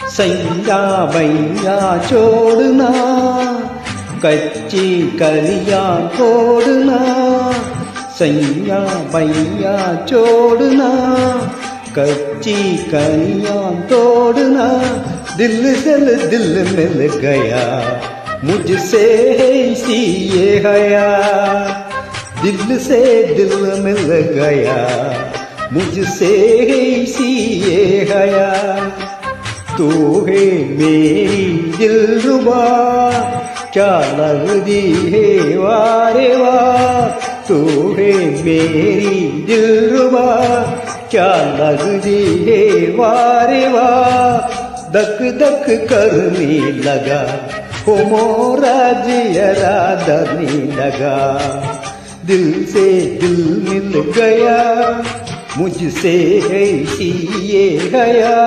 सैया भैया छोड़ना, कच्ची कलियां तोड़ना। सैया भैया छोड़ना, कच्ची कलियां तोड़ना। दिल मिल गया मुझसे इसी ये हया। दिल से दिल मिल गया मुझसे इसी ये हया। तू है मेरी दिलरुबा, क्या लगती है वारे वाह। तू है मेरी दिलरुबा, क्या लगती है वारे वाह। दक दक करने लगा हो मोरा जियरा डरने लगा। दिल से दिल मिल गया मुझसे ऐसी ये हया।